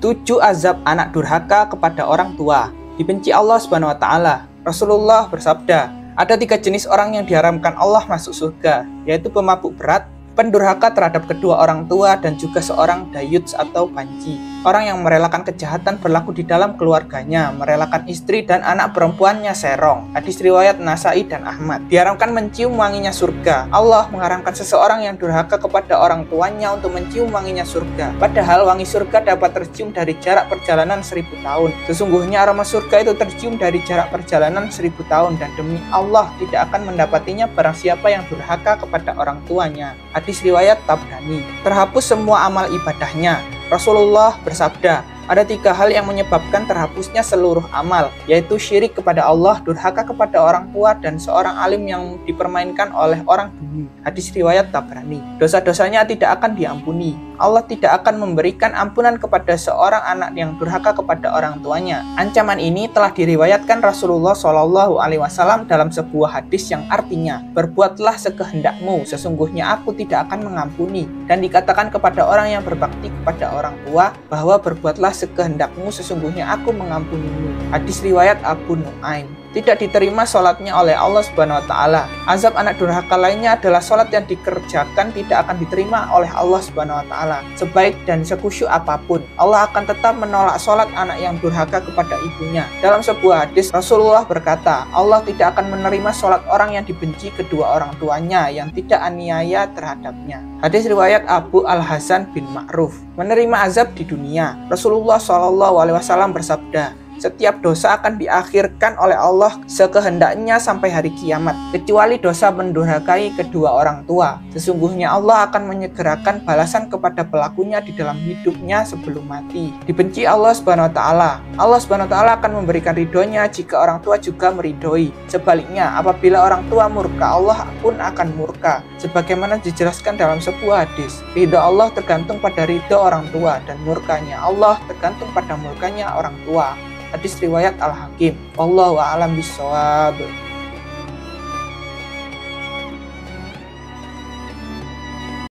7 azab anak durhaka kepada orang tua. Dibenci Allah Subhanahu wa taala. Rasulullah bersabda, ada 3 jenis orang yang diharamkan Allah masuk surga, yaitu pemabuk berat, pendurhaka terhadap kedua orang tua, dan juga seorang dayuts atau banci. Orang yang merelakan kejahatan berlaku di dalam keluarganya, merelakan istri dan anak perempuannya serong. Hadis riwayat Nasai dan Ahmad. Diharamkan mencium wanginya surga. Allah mengharamkan seseorang yang durhaka kepada orang tuanya untuk mencium wanginya surga. Padahal wangi surga dapat tercium dari jarak perjalanan 1000 tahun. Sesungguhnya aroma surga itu tercium dari jarak perjalanan 1000 tahun, dan demi Allah tidak akan mendapatinya barang siapa yang durhaka kepada orang tuanya. Hadis riwayat Tabrani. Terhapus semua amal ibadahnya. Rasulullah bersabda, ada 3 hal yang menyebabkan terhapusnya seluruh amal, yaitu syirik kepada Allah, durhaka kepada orang tua, dan seorang alim yang dipermainkan oleh orang dulu. Hadis riwayat Tabrani. Dosa-dosanya tidak akan diampuni. Allah tidak akan memberikan ampunan kepada seorang anak yang durhaka kepada orang tuanya. Ancaman ini telah diriwayatkan Rasulullah SAW dalam sebuah hadis yang artinya, berbuatlah sekehendakmu, sesungguhnya aku tidak akan mengampuni. Dan dikatakan kepada orang yang berbakti kepada orang tua bahwa berbuatlah sekehendakmu, sesungguhnya aku mengampunimu. Hadis riwayat Abu Nuaim. Tidak diterima sholatnya oleh Allah Subhanahu wa taala. Azab anak durhaka lainnya adalah sholat yang dikerjakan tidak akan diterima oleh Allah Subhanahu wa taala. Sebaik dan sekusyuk apapun, Allah akan tetap menolak sholat anak yang durhaka kepada ibunya. Dalam sebuah hadis, Rasulullah berkata, Allah tidak akan menerima sholat orang yang dibenci kedua orang tuanya yang tidak aniaya terhadapnya. Hadis riwayat Abu Al-Hasan bin Ma'ruf. Menerima azab di dunia. Rasulullah SAW bersabda, setiap dosa akan diakhirkan oleh Allah sekehendaknya sampai hari kiamat, kecuali dosa mendurhakai kedua orang tua. Sesungguhnya Allah akan menyegerakan balasan kepada pelakunya di dalam hidupnya sebelum mati. Dibenci Allah Subhanahu wa taala. Allah Subhanahu wa taala akan memberikan ridhonya jika orang tua juga meridhoi. Sebaliknya, apabila orang tua murka, Allah pun akan murka. Sebagaimana dijelaskan dalam sebuah hadis, ridho Allah tergantung pada ridho orang tua, dan murkanya Allah tergantung pada murkanya orang tua. Hadis riwayat Al-Hakim. Wallahu a'lam bishawab.